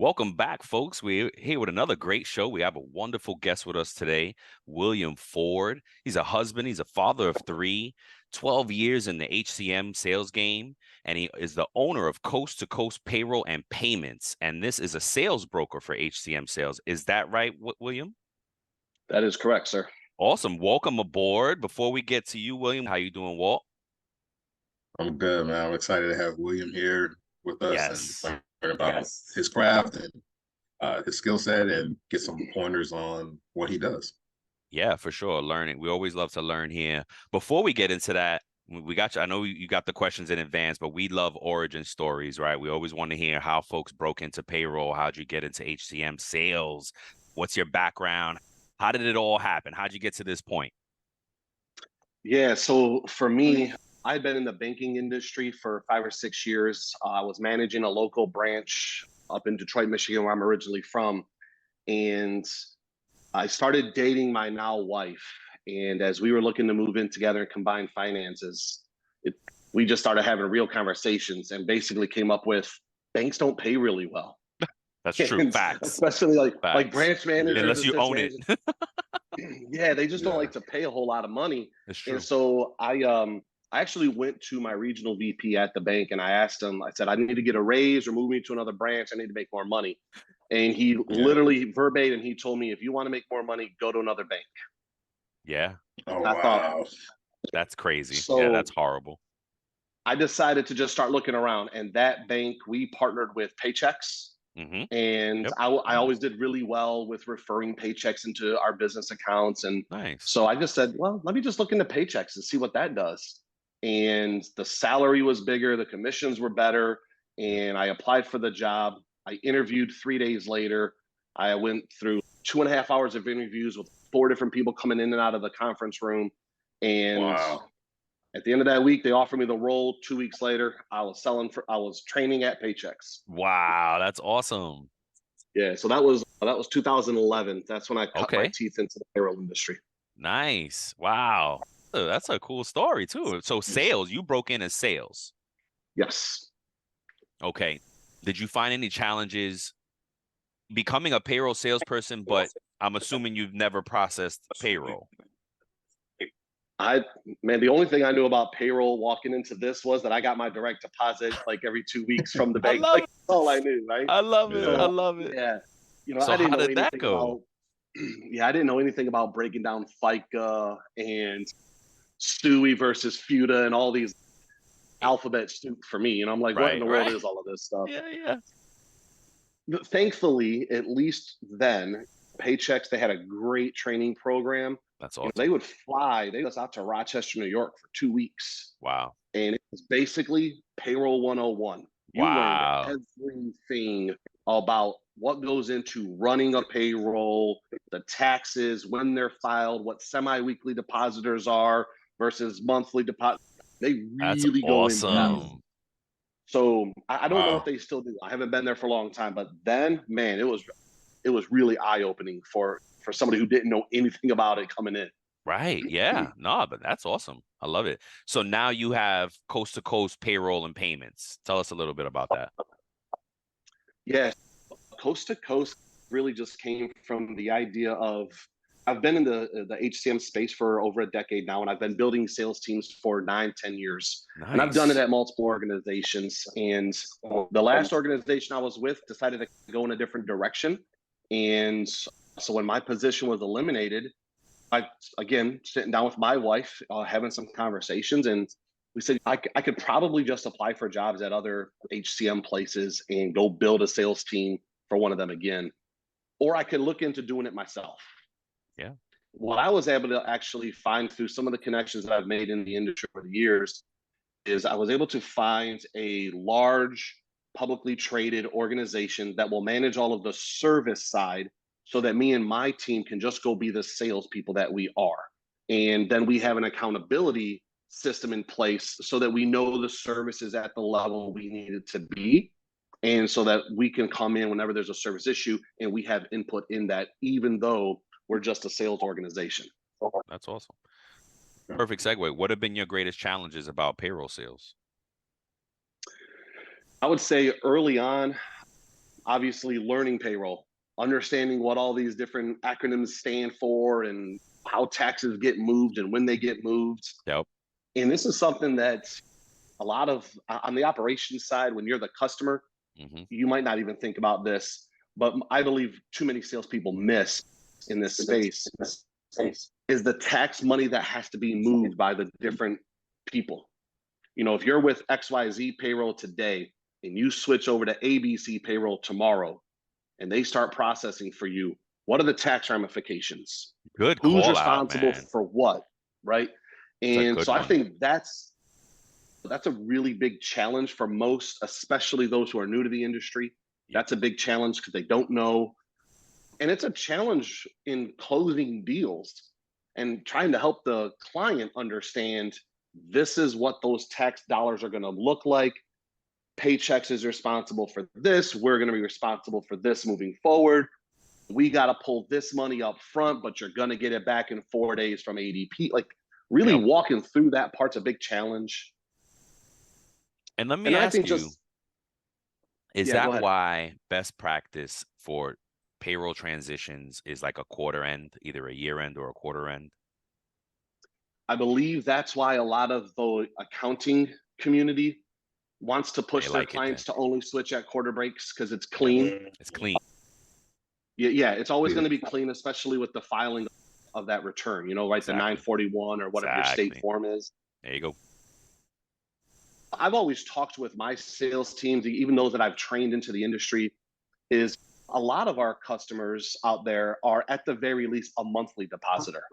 Welcome back, folks. We're here with another great show. We have a wonderful guest with us today, William Ford. He's a husband. He's a father of three, 12 years in the HCM sales game, and he is the owner of Coast2Coast Payroll and Payments. And this is a sales broker for HCM sales. Is that right, William? That is correct, sir. Awesome. Welcome aboard. Before we get to you, William, how you doing, Walt? I'm good, man. I'm excited to have William here with us Yes. and learn about his craft and his skill set and get some pointers on what he does. Yeah, for sure. Learning. We always love to learn here. Before we get into that, we got you. I know you got the questions in advance, but we love origin stories, right? We always want to hear how folks broke into payroll. How'd you get into HCM sales? What's your background? How did it all happen? How'd you get to this point? Yeah, so for me, I've been in the banking industry for 5 or 6 years. I was managing a local branch up in Detroit, Michigan, where I'm originally from. And I started dating my now wife. And as we were looking to move in together and combine finances, we just started having real conversations and basically came up with banks don't pay really well. That's true. Facts. Especially like branch managers. Unless you own it. Yeah, they just don't like to pay a whole lot of money. That's true. And so I actually went to my regional VP at the bank and I asked him, I said, I need to get a raise or move me to another branch. I need to make more money. And he literally verbatim, he told me, if you want to make more money, go to another bank. Yeah. Oh, I wow. thought, that's crazy. So yeah, that's horrible. I decided to just start looking around. And that bank, we partnered with Paychecks. Mm-hmm. And Yep. I always did really well with referring Paychecks into our business accounts. And Nice. so I just said, well, let me just look into Paychecks and see what that does. And the salary was bigger, the commissions were better, and I applied for the job. I interviewed 3 days later. I went through 2.5 hours of interviews with 4 different people coming in and out of the conference room. And Wow. at the end of that week, they offered me the role. 2 weeks later, I was training at Paychecks. Wow, that's awesome. Yeah, so that was 2011. That's when I cut my teeth into the payroll industry. Nice. Wow. Oh, that's a cool story too. So sales, you broke in as sales. Yes. Okay. Did you find any challenges becoming a payroll salesperson, but I'm assuming you've never processed payroll? The only thing I knew about payroll walking into this was that I got my direct deposit like every 2 weeks from the bank. Like, that's all I knew, right? I love it. Yeah. I love it. Yeah. So I didn't how know did that anything go? I didn't know anything about breaking down FICA and STUI versus FUTA and all these alphabet soup for me. I'm like, what in the world is all of this stuff? Yeah. Thankfully, at least then, Paychecks, they had a great training program. That's awesome. They would fly us out to Rochester, New York for 2 weeks. Wow. And it was basically payroll 101. You learned everything about what goes into running a payroll, the taxes, when they're filed, what semi-weekly depositors are versus monthly deposit. They really go into that. So I don't know if they still do. I haven't been there for a long time, but then, man, it was really eye-opening for somebody who didn't know anything about it coming in. Right. Yeah. No, but that's awesome. I love it. So now you have Coast2Coast Payroll and Payments. Tell us a little bit about that. Yeah. Coast2Coast really just came from the idea of, I've been in the HCM space for over a decade now, and I've been building sales teams for 9-10 years. Nice. And I've done it at multiple organizations. And the last organization I was with decided to go in a different direction. And so when my position was eliminated, again, sitting down with my wife, having some conversations, and we said, I could probably just apply for jobs at other HCM places and go build a sales team for one of them again. Or I could look into doing it myself. Yeah. What I was able to actually find through some of the connections that I've made in the industry over the years is I was able to find a large publicly traded organization that will manage all of the service side so that me and my team can just go be the salespeople that we are. And then we have an accountability system in place so that we know the service is at the level we need it to be. And so that we can come in whenever there's a service issue and we have input in that, even though we're just a sales organization. That's awesome. Perfect segue. What have been your greatest challenges about payroll sales? I would say early on, obviously learning payroll, understanding what all these different acronyms stand for and how taxes get moved and when they get moved. Yep. And this is something that a lot of on the operations side, when you're the customer, you might not even think about this, but I believe too many salespeople miss in this space is the tax money that has to be moved by the different people. You know, if you're with XYZ payroll today and you switch over to ABC payroll tomorrow and they start processing for you, what are the tax ramifications? Good Who's call out, responsible man. for what, right? It's a And good so I one. think that's a really big challenge for most, especially those who are new to the industry. That's a big challenge because they don't know. And it's a challenge in closing deals and trying to help the client understand this is what those tax dollars are going to look like. Paychex is responsible for this. We're going to be responsible for this moving forward. We got to pull this money up front, but you're going to get it back in 4 days from ADP. Like really walking through that part's a big challenge. And let me ask you, is go that ahead. why best practice for payroll transitions is like a quarter end, either a year end or a quarter end? I believe that's why a lot of the accounting community wants to push their clients to only switch at quarter breaks because it's clean. It's clean. Yeah, it's always going to be clean, especially with the filing of that return, you know, right? Exactly. The 941 or whatever your state form is. There you go. I've always talked with my sales teams, even those that I've trained into the industry, is a lot of our customers out there are at the very least a monthly depositor.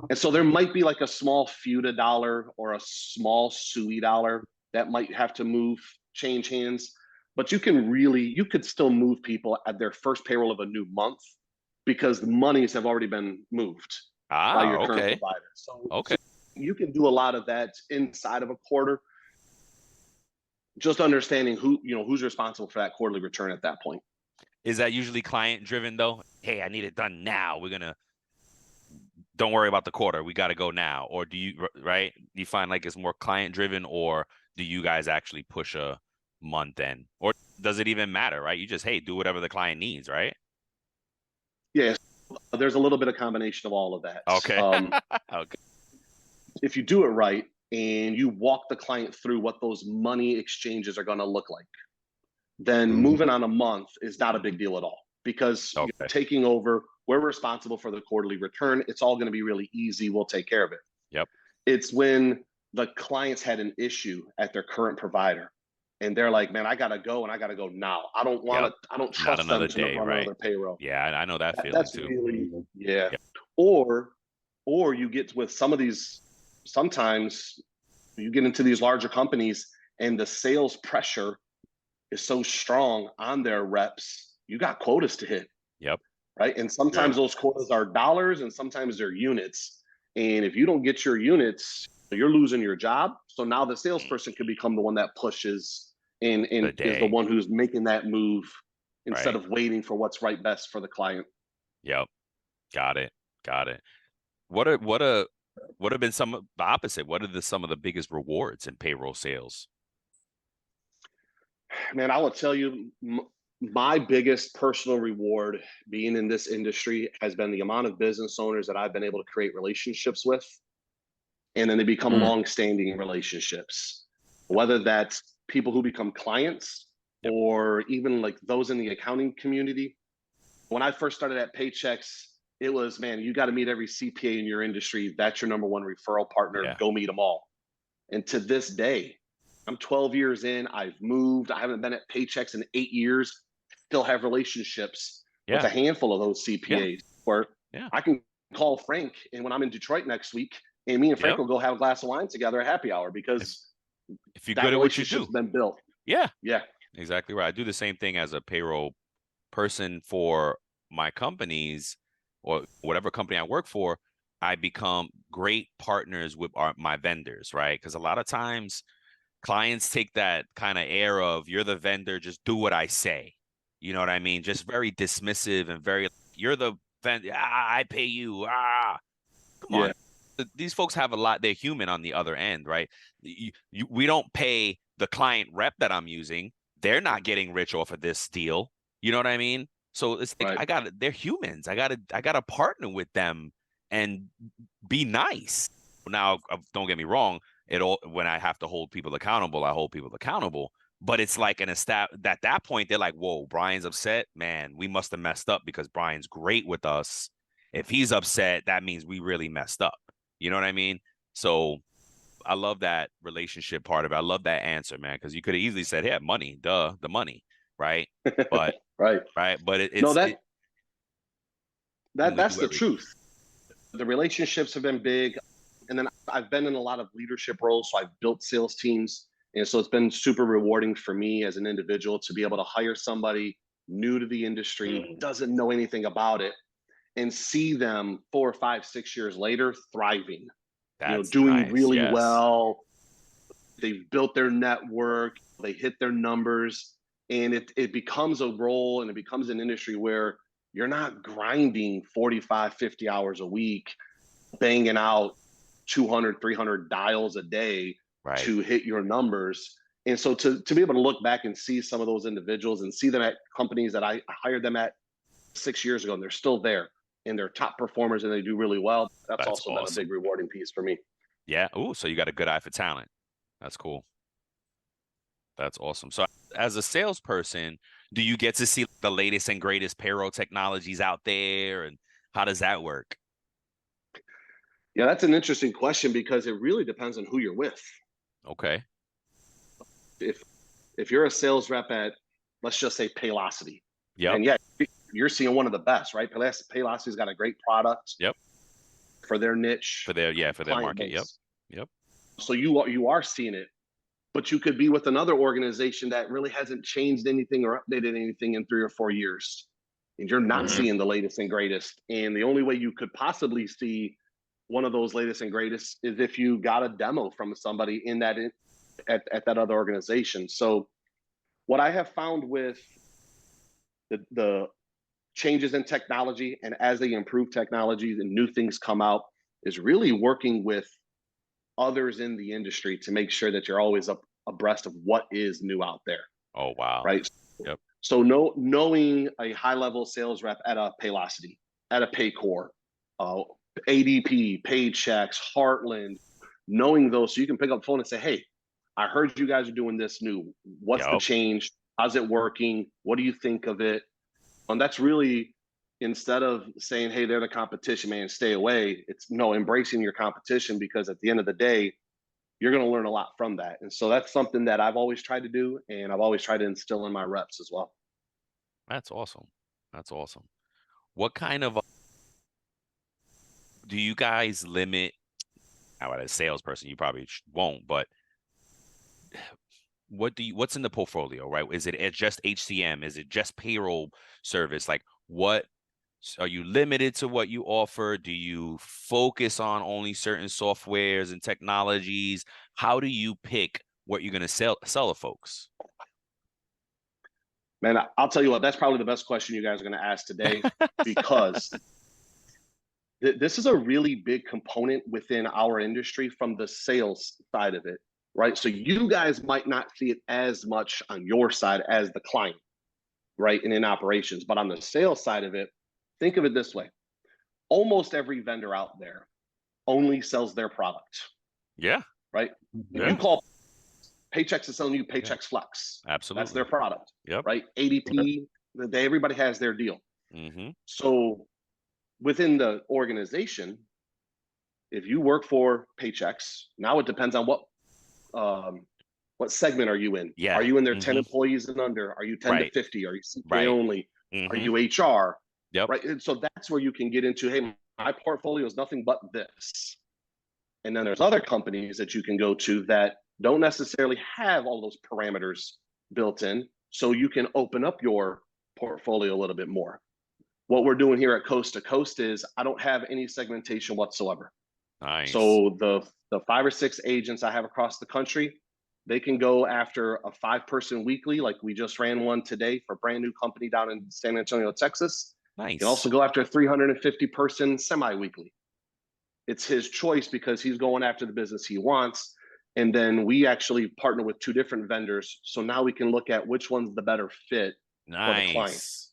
And so there might be like a small FUTA dollar or a small SUI dollar that might have to change hands. But you could still move people at their first payroll of a new month because the monies have already been moved by your current provider. So you can do a lot of that inside of a quarter. Just understanding who's responsible for that quarterly return at that point. Is that usually client driven though? Hey, I need it done now. Don't worry about the quarter. We got to go now. Or do you find like it's more client driven, or do you guys actually push a month in? Or does it even matter, right? You just, hey, do whatever the client needs, right? Yeah, there's a little bit of combination of all of that. Okay. Okay. If you do it right and you walk the client through what those money exchanges are going to look like, then moving on a month is not a big deal at all because you're taking over. We're responsible for the quarterly return. It's all going to be really easy. We'll take care of it. Yep. It's when the clients had an issue at their current provider and they're like, man, I got to go and I got to go now. I don't want to, I don't trust them to run another payroll. Yeah, I know that feeling too. Really, yeah. Yep. Or you get with some of these, sometimes you get into these larger companies and the sales pressure is so strong on their reps. You got quotas to hit. Yep. Right. And sometimes those quotas are dollars and sometimes they're units. And if you don't get your units, you're losing your job. So now the salesperson could become the one that pushes and is the one who's making that move instead of waiting for what's best for the client. Yep. Got it. What have been some of the opposite? What are some of the biggest rewards in payroll sales? Man, I will tell you, my biggest personal reward being in this industry has been the amount of business owners that I've been able to create relationships with. And then they become long-standing relationships, whether that's people who become clients or even like those in the accounting community. When I first started at Paychex, it was, man, you got to meet every CPA in your industry. That's your number one referral partner. Go meet them all. And to this day, I'm 12 years in. I've moved. I haven't been at Paychex in 8 years. Still have relationships with a handful of those CPAs where I can call Frank. And when I'm in Detroit next week, and me and Frank will go have a glass of wine together at happy hour because if you're good at what you do, has been built. Yeah, exactly right. I do the same thing as a payroll person for my companies or whatever company I work for. I become great partners with my vendors, right? Because a lot of times clients take that kind of air of you're the vendor, just do what I say. You know what I mean? Just very dismissive and very, you're the vendor. I pay you. Come on. These folks have a lot. They're human on the other end, right? We don't pay the client rep that I'm using. They're not getting rich off of this deal. You know what I mean? So it's like Right. they're humans. I gotta partner with them and be nice. Now, don't get me wrong. When I have to hold people accountable, I hold people accountable. But it's like at that point, they're like, whoa, Brian's upset. Man, we must have messed up because Brian's great with us. If he's upset, that means we really messed up. You know what I mean? So I love that relationship part of it. I love that answer, man, because you could have easily said, yeah, money, duh, the money, right? But Right. right, but No, and we that's do the everything. truth. The relationships have been big. And then I've been in a lot of leadership roles. So I've built sales teams. And so it's been super rewarding for me as an individual to be able to hire somebody new to the industry, doesn't know anything about it, and see them 4 or 5, 6 years later thriving, That's doing nice. really Yes. well. They've built their network, they hit their numbers, and it becomes a role and it becomes an industry where you're not grinding 45, 50 hours a week, banging out 200, 300 dials a day Right. to hit your numbers. And so to be able to look back and see some of those individuals and see them at companies that I hired them at 6 years ago, and they're still there and they're top performers and they do really well, that's That's also been a awesome. big rewarding piece for me. Yeah. Oh, so you got a good eye for talent. That's cool. That's awesome. So as a salesperson, do you get to see the latest and greatest payroll technologies out there? And how does that work? Yeah, that's an interesting question because it really depends on who you're with. Okay. If if you're a sales rep at, let's just say, Paylocity, Yep. and yeah, you're seeing one of the best, right? Paylocity's got a great product Yep. for their niche For their client market. Yep. base. Yep. So you are seeing it, but you could be with another organization that really hasn't changed anything or updated anything in 3 or 4 years, and you're not Mhm. seeing the latest and greatest. And the only way you could possibly see one of those latest and greatest is if you got a demo from somebody at that other organization. So what I have found with the changes in technology and as they improve technology and new things come out is really working with others in the industry to make sure that you're always up abreast of what is new out there, Oh, wow. right? Yep. So knowing a high level sales rep at a Paylocity, at a Paycor, uh, ADP, Paychecks, Heartland, knowing those so you can pick up the phone and say, hey, I heard you guys are doing this new. What's the Yep. change? How's it working? What do you think of it? And that's really, instead of saying, hey, they're the competition, man, stay away. It's no, embracing your competition, because at the end of the day, you're going to learn a lot from that. And so that's something that I've always tried to do. And I've always tried to instill in my reps as well. That's awesome. That's awesome. What kind of do you guys limit? Now, as a salesperson, you probably won't, but what's in the portfolio, right? Is it just HCM? Is it just payroll service? Like, what are you limited to what you offer? Do you focus on only certain softwares and technologies? How do you pick what you're going to sell to folks? Man, I'll tell you what, that's probably the best question you guys are going to ask today, because this is a really big component within our industry from the sales side of it, right? So you guys might not see it as much on your side as the client, right? And in operations, but on the sales side of it, think of it this way. Almost every vendor out there only sells their product, Yeah. right? If you Yeah. call Paychex is selling you Yeah. Paychex Flex, that's Absolutely. their product, Yep. right? ADP, everybody has their deal. Mm-hmm. So within the organization, if you work for Paychex, now it depends on what segment are you in? Yeah. Are you in their 10 Mm-hmm. employees and under? Are you 10 to Right. 50? Are you CPA Right. only? Are Mm-hmm. you HR? Yep. Right. And so that's where you can get into, hey, my portfolio is nothing but this. And then there's other companies that you can go to that don't necessarily have all those parameters built in. So you can open up your portfolio a little bit more. What we're doing here at Coast to Coast is I don't have any segmentation whatsoever. Nice. So the 5 or 6 agents I have across the country, they can go after a 5-person weekly, like we just ran one today for a brand new company down in San Antonio, Texas. You can Nice. also go after a 350-person semi-weekly. It's his choice because he's going after the business he wants. And then we actually partner with 2 different vendors. So now we can look at which one's the better fit for the client Nice.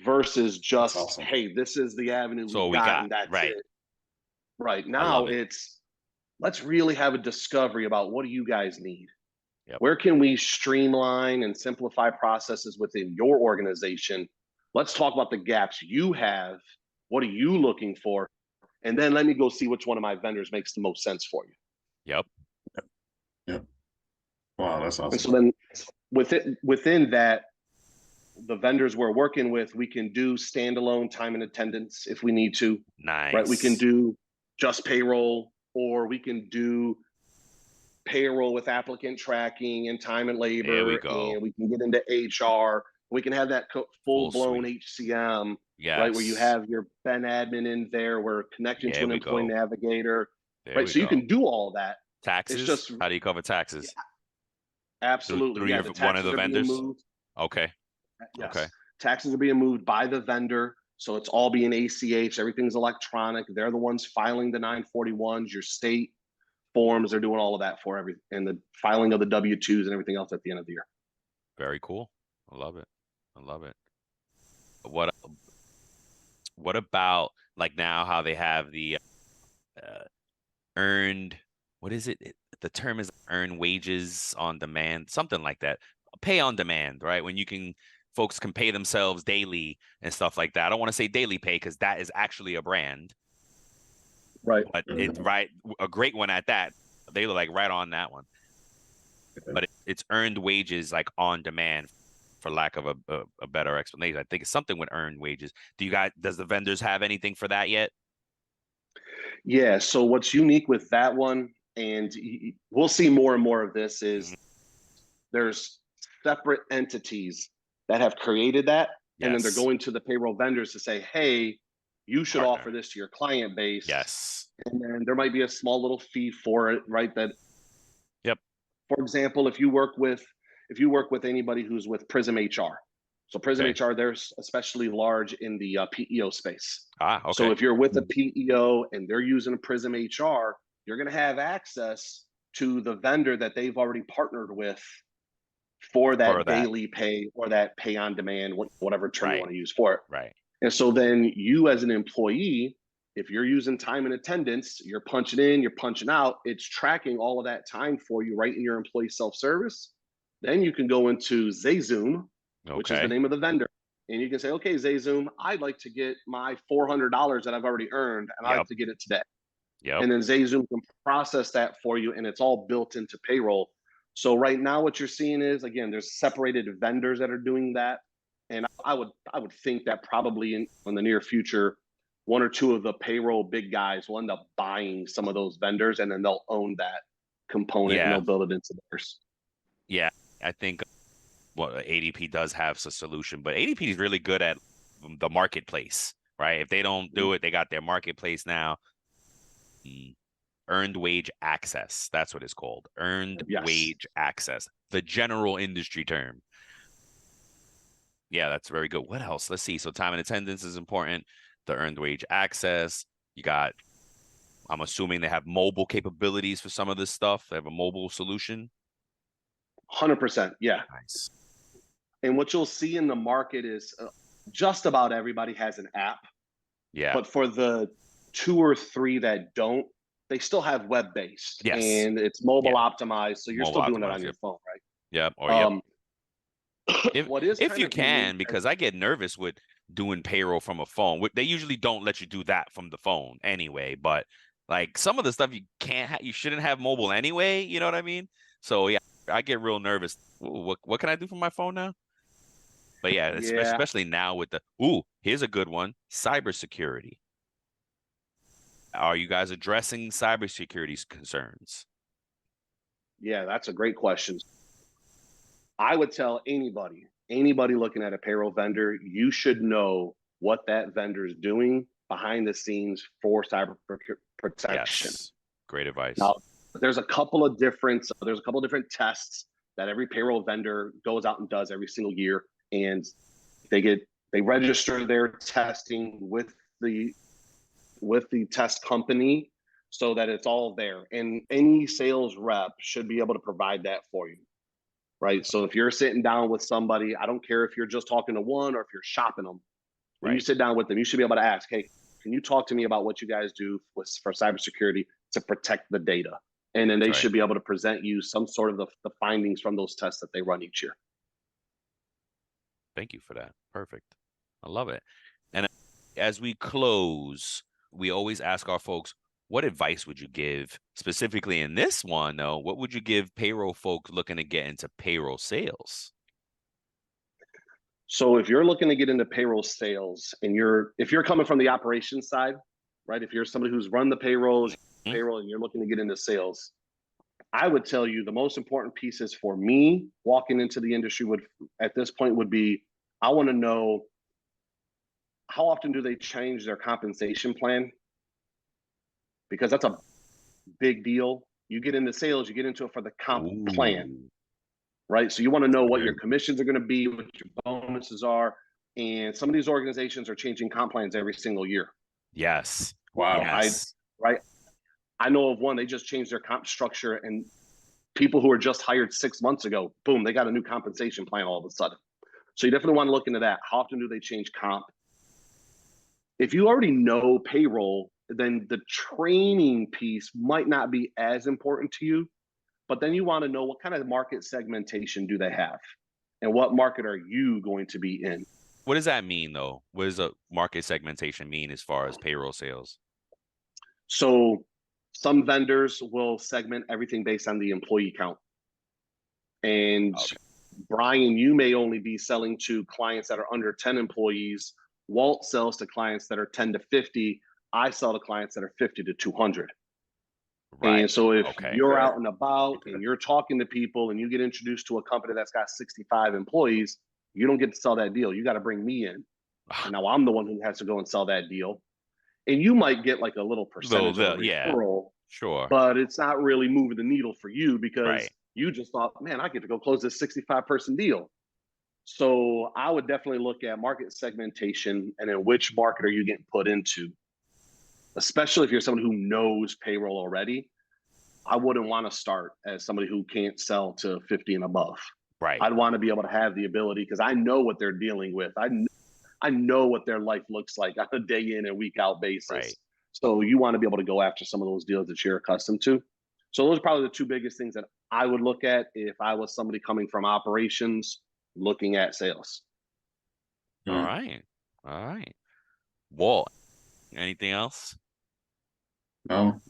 versus just, awesome. hey, this is the avenue So we we got, got and that's right. it. Right. I Now love it. it's, let's really have a discovery about what do you guys need? Yep. Where can we streamline and simplify processes within your organization? Let's talk about the gaps you have. What are you looking for? And then let me go see which one of my vendors makes the most sense for you. Yep. Yep. Wow, that's And awesome. so then within that, the vendors we're working with, we can do standalone time and attendance if we need to. Nice. Right. We can do just payroll, or we can do payroll with applicant tracking and time and labor. There we go. And we can get into HR. We can have that full-blown suite. HCM, Yes. right, where you have your Ben admin in there, where connecting to There an we employee go. navigator, There right? we So you go. can do all that. Taxes. It's just How do you cover taxes? absolutely, Through yeah. your, The one of taxes the are being vendors. moved. Okay. Yes. Okay. Taxes are being moved by the vendor. So it's all being ACH. Everything's electronic. They're the ones filing the 941s. Your state forms are doing all of that for everything, and the filing of the W-2s and everything else at the end of the year. Very cool. I love it. I love it. What about like now how they have the earned, what is it? The term is earned wages on demand, something like that. Pay on demand, right? When folks can pay themselves daily and stuff like that. I don't want to say daily pay because that is actually a brand, Right. but it's right, a great one at that. They were like right on that one. But it's earned wages like on demand, for lack of a better explanation. I think it's something with earned wages. Does the vendors have anything for that yet? Yeah. So what's unique with that one, and we'll see more and more of this, is there's separate entities that have created that, and then they're Yes. going to the payroll vendors to say, hey, you should Partner. offer this to your client base. Yes. And then there might be a small little fee for it, right? That, yep. For example, if you work with anybody who's with Prism HR. So Prism Okay. HR, they're especially large in the PEO space. Okay. So if you're with a PEO and they're using a Prism HR, you're going to have access to the vendor that they've already partnered with for that daily pay or that pay on demand, whatever term you want to use for it. Right. And so then you as an employee, if you're using time and attendance, you're punching in, you're punching out, it's tracking all of that time for you right in your employee self-service. Then you can go into ZayZoom, which is the name of the vendor. And you can say, okay, ZayZoom, I'd like to get my $400 that I've already earned, and I'd like to get it today. And then ZayZoom can process that for you, and it's all built into payroll. So right now what you're seeing is, again, there's separated vendors that are doing that. And I would think that probably in the near future, one or two of the payroll big guys will end up buying some of those vendors, and then they'll own that component and they'll build it into theirs. Yeah, I think ADP does have a solution, but ADP is really good at the marketplace, right? If they don't do it, they got their marketplace now. Earned wage access. That's what it's called. Earned wage access. The general industry term. Yeah, that's very good. What else? Let's see. So time and attendance is important. The earned wage access. You got, I'm assuming they have mobile capabilities for some of this stuff. They have a mobile solution. 100%. Yeah. Nice. And what you'll see in the market is just about everybody has an app. Yeah. But for the 2 or 3 that don't, they still have web-based. Yes. And it's mobile optimized. So you're still doing it on your phone, right? Yep. Or if you can, because I get nervous with doing payroll from a phone. They usually don't let you do that from the phone anyway. But like some of the stuff you can't, you shouldn't have mobile anyway. You know what I mean? So yeah, I get real nervous. Ooh, what can I do from my phone now? But yeah, especially now with here's a good one: cybersecurity. Are you guys addressing cybersecurity concerns? Yeah, that's a great question. I would tell anybody looking at a payroll vendor, you should know what that vendor is doing behind the scenes for cyber protection. Yes. Great advice. Now, there's a couple of different tests that every payroll vendor goes out and does every single year, and they register their testing with the test company so that it's all there, and any sales rep should be able to provide that for you. right? So if you're sitting down with somebody, I don't care if you're just talking to one or if you're shopping them, when you sit down with them, you should be able to ask, hey, can you talk to me about what you guys do for cybersecurity to protect the data? And then they should be able to present you some sort of the findings from those tests that they run each year. Thank you for that. Perfect. I love it. And as we close, we always ask our folks, what advice would you give specifically in this one, though? What would you give payroll folks looking to get into payroll sales? So if you're looking to get into payroll sales and if you're coming from the operations side, right? If you're somebody who's run the payrolls, payroll, and you're looking to get into sales, I would tell you the most important pieces for me walking into the industry at this point would be, I want to know, how often do they change their compensation plan? Because that's a big deal. You get into sales, you get into it for the comp plan, right? So you want to know what your commissions are going to be, what your bonuses are. And some of these organizations are changing comp plans every single year. Yes. Wow. Yes. I know of one, they just changed their comp structure, and people who were just hired 6 months ago, boom, they got a new compensation plan all of a sudden. So you definitely want to look into that. How often do they change comp? If you already know payroll, then the training piece might not be as important to you, but then you want to know what kind of market segmentation do they have and what market are you going to be in? What does that mean, though? What does a market segmentation mean as far as payroll sales? So some vendors will segment everything based on the employee count. And Brian, you may only be selling to clients that are under 10 employees. Walt sells to clients that are 10 to 50. I sell to clients that are 50 to 200. Right. And so if you're out and about and you're talking to people and you get introduced to a company that's got 65 employees, you don't get to sell that deal. You got to bring me in. And now I'm the one who has to go and sell that deal. And you might get like a little percentage of a referral, sure, but it's not really moving the needle for you because you just thought, man, I get to go close this 65-person deal. So I would definitely look at market segmentation and then which market are you getting put into, especially if you're someone who knows payroll already. I wouldn't want to start as somebody who can't sell to 50 and above. Right. I'd want to be able to have the ability because I know what they're dealing with. I know what their life looks like on a day in and week out basis. Right. So you want to be able to go after some of those deals that you're accustomed to. So those are probably the two biggest things that I would look at if I was somebody coming from operations looking at sales. All right. Walt, anything else? No.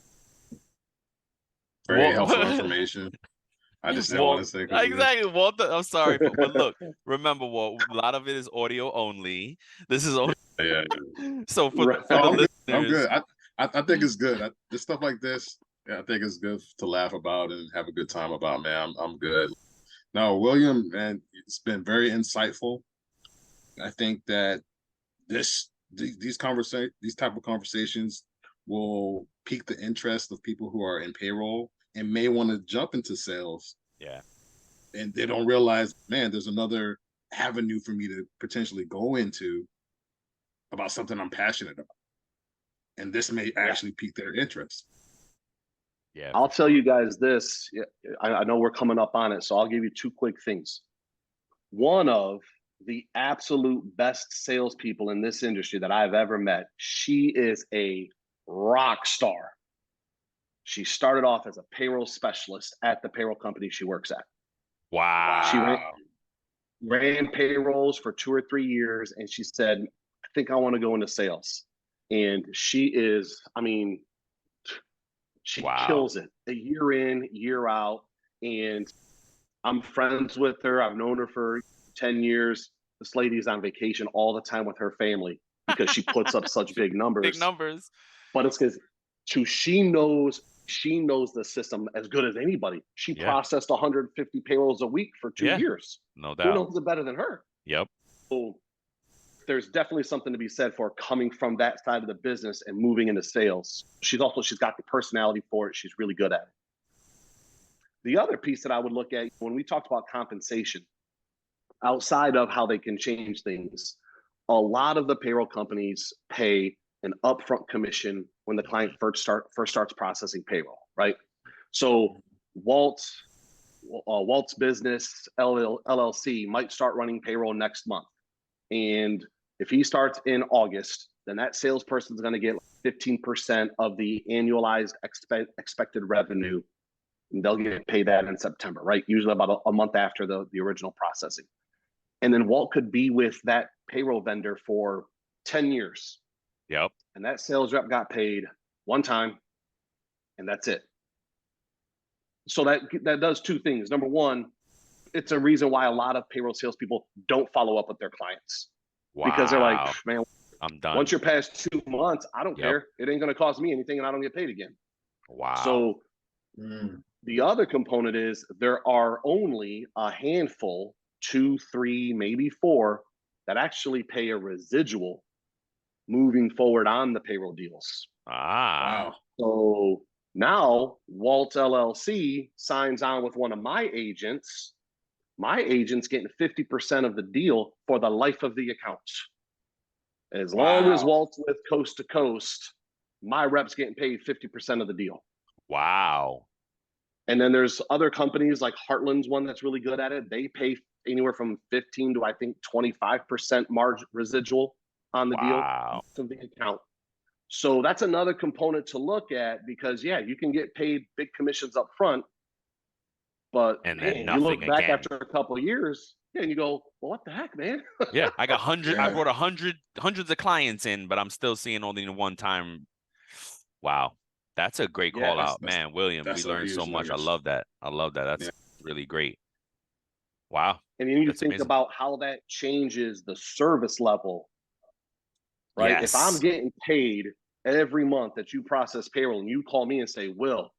Very helpful information. I just didn't want to say exactly. Walt, I'm sorry, but look, remember, Walt, a lot of it is audio only. This is only so for the listeners. I'm good. I think it's good. This stuff like this, I think it's good to laugh about and have a good time about. Man, I'm good. No, William, man, it's been very insightful. I think that these type of conversations will pique the interest of people who are in payroll and may want to jump into sales. Yeah. And they don't realize, man, there's another avenue for me to potentially go into about something I'm passionate about. And this may actually pique their interest. Yeah. I'll tell you guys this. I know we're coming up on it, so I'll give you two quick things. One of the absolute best salespeople in this industry that I've ever met, she is a rock star. She started off as a payroll specialist at the payroll company she works at. Wow. She ran payrolls for 2 or 3 years, and she said, I think I want to go into sales. And she is, she kills it, a year in, year out. And I'm friends with her. I've known her for 10 years. This lady's on vacation all the time with her family because she puts up such big numbers. Big numbers. But it's because she knows the system as good as anybody. She processed 150 payrolls a week for 2 years. No doubt. Who knows it better than her? Yep. So there's definitely something to be said for coming from that side of the business and moving into sales. She's got the personality for it. She's really good at it. The other piece that I would look at when we talked about compensation, outside of how they can change things, a lot of the payroll companies pay an upfront commission when the client first starts processing payroll, right? So Walt Walt's Business LLC might start running payroll next month. And if he starts in August, then that salesperson is going to get 15% of the annualized expected revenue. And they'll get paid that in September, right? Usually about a month after the original processing. And then Walt could be with that payroll vendor for 10 years. Yep. And that sales rep got paid one time, and that's it. So that does two things. Number one, it's a reason why a lot of payroll salespeople don't follow up with their clients. Wow. Because they're like, man, I'm done. Once you're past 2 months, I don't care. It ain't going to cost me anything, and I don't get paid again. Wow. So the other component is there are only a handful, 2, 3, maybe 4, that actually pay a residual moving forward on the payroll deals. Wow. So now Walt LLC signs on with one of my agents. My agent's getting 50% of the deal for the life of the account. As long as Walt's with Coast to Coast, my rep's getting paid 50% of the deal. Wow. And then there's other companies like Heartland's one that's really good at it. They pay anywhere from 15 to I think 25% margin residual on the deal of the account. So that's another component to look at because you can get paid big commissions up front, but and then you nothing look back again. after a couple of years, and you go, well, what the heck, man? Yeah, I got I brought hundreds of clients in, but I'm still seeing only in one time. Wow. That's a great call out, man. William, we learned so much. I love that. That's really great. Wow. And then you think about how that changes the service level, right? Yes. If I'm getting paid every month that you process payroll and you call me and say, Will,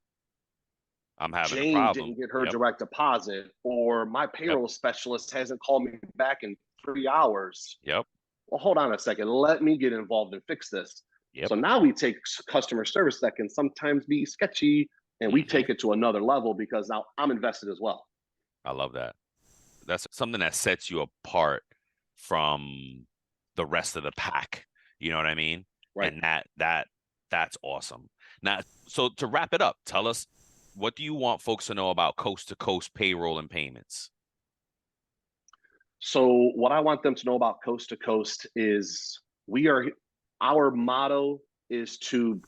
I'm having Jane a problem. didn't get her direct deposit, or my payroll specialist hasn't called me back in 3 hours. Yep. Well, hold on a second. Let me get involved and fix this. Yep. So now we take customer service that can sometimes be sketchy, and we take it to another level because now I'm invested as well. I love that. That's something that sets you apart from the rest of the pack. You know what I mean? Right. And that's awesome. Now, so to wrap it up, tell us, what do you want folks to know about Coast to Coast Payroll and Payments? So what I want them to know about Coast to Coast is our motto is to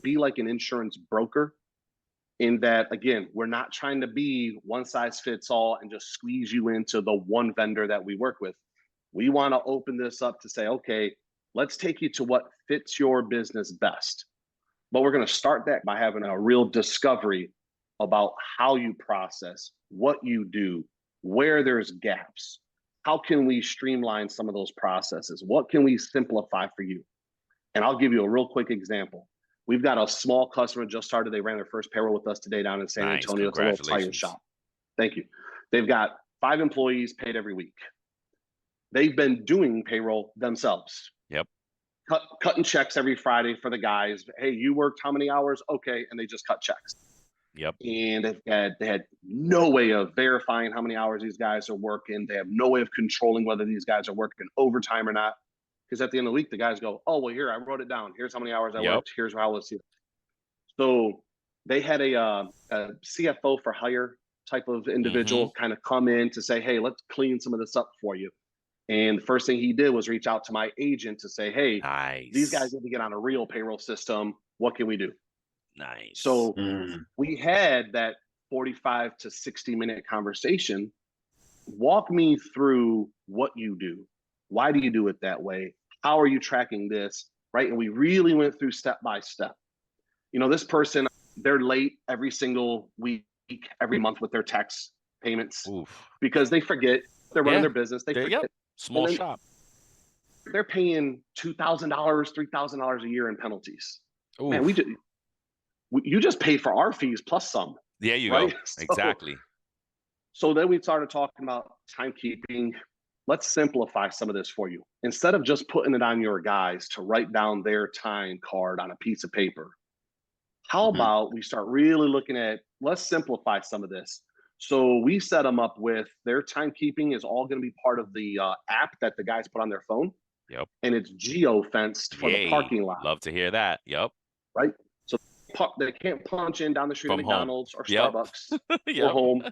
be like an insurance broker, in that, again, we're not trying to be one size fits all and just squeeze you into the one vendor that we work with. We want to open this up to say, okay, let's take you to what fits your business best. But we're going to start that by having a real discovery about how you process, what you do, where there's gaps. How can we streamline some of those processes? What can we simplify for you? And I'll give you a real quick example. We've got a small customer just started. They ran their first payroll with us today down in San Antonio. It's a little tire shop. Thank you. They've got 5 employees paid every week. They've been doing payroll themselves. Yep. Cutting checks every Friday for the guys. Hey, you worked how many hours? Okay. And they just cut checks. Yep. And they had no way of verifying how many hours these guys are working. They have no way of controlling whether these guys are working overtime or not. Because at the end of the week, the guys go, oh, well, here, I wrote it down. Here's how many hours I worked. Here's how it's here. So they had a CFO for hire type of individual kind of come in to say, hey, let's clean some of this up for you. And the first thing he did was reach out to my agent to say, hey, these guys need to get on a real payroll system. What can we do? Nice. So we had that 45 to 60-minute conversation. Walk me through what you do. Why do you do it that way? How are you tracking this? Right. And we really went through step by step. You know, this person, they're late every single week, every month with their tax payments because they forget. They're running their business. They forget. Small shop. They're paying $2,000, $3,000 a year in penalties. Oof. Man, you just paid for our fees plus some. There you go. Exactly. So then we started talking about timekeeping. Let's simplify some of this for you. Instead of just putting it on your guys to write down their time card on a piece of paper, how about we start really looking at, let's simplify some of this. So we set them up with their timekeeping is all going to be part of the app that the guys put on their phone. Yep. And it's geo-fenced for the parking lot. Love to hear that. Yep. Right. So they can't punch in down the street at McDonald's or Starbucks or Yep. home.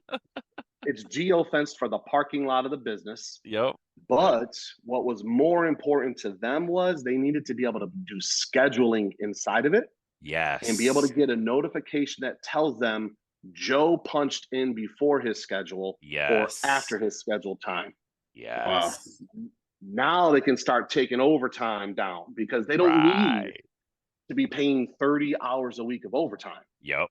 It's geo-fenced for the parking lot of the business. Yep. But what was more important to them was they needed to be able to do scheduling inside of it and be able to Yes. get a notification that tells them Joe punched in before his schedule or Yes. after his scheduled time. Wow. Yes. Now they can start taking overtime down because they don't need Right. to be paying 30 hours a week of overtime. Yep.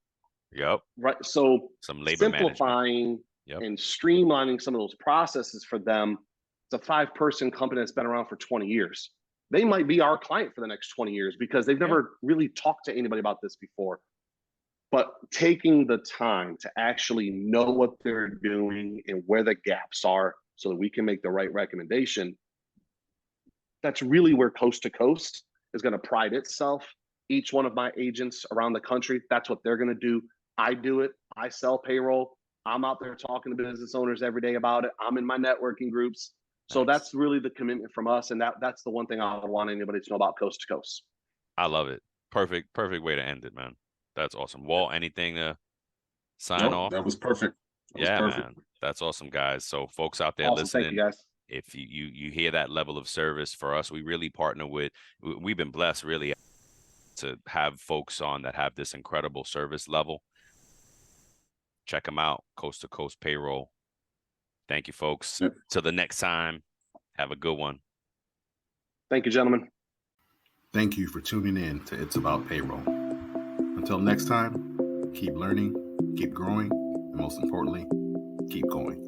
Yep. Right. So Some labor management. simplifying Yep. and streamlining some of those processes for them. It's a 5-person company that's been around for 20 years. They might be our client for the next 20 years because they've never really talked to anybody about this before. But taking the time to actually know what they're doing and where the gaps are so that we can make the right recommendation, that's really where Coast to Coast is going to pride itself. Each one of my agents around the country, that's what they're going to do. I do it. I sell payroll. I'm out there talking to business owners every day about it. I'm in my networking groups. So Thanks. that's really the commitment from us. And that's the one thing I want anybody to know about Coast to Coast. I love it. Perfect way to end it, man. That's awesome. Walt, anything to sign off? That was perfect. That was perfect. Man. That's awesome, guys. So folks out there Awesome. listening, Thank you, guys. if you hear that level of service for us, we really partner with, we've been blessed really to have folks on that have this incredible service level. Check them out, Coast to Coast Payroll. Thank you, folks. Yep. Till the next time, have a good one. Thank you, gentlemen. Thank you for tuning in to It's About Payroll. Until next time, keep learning, keep growing, and most importantly, keep going.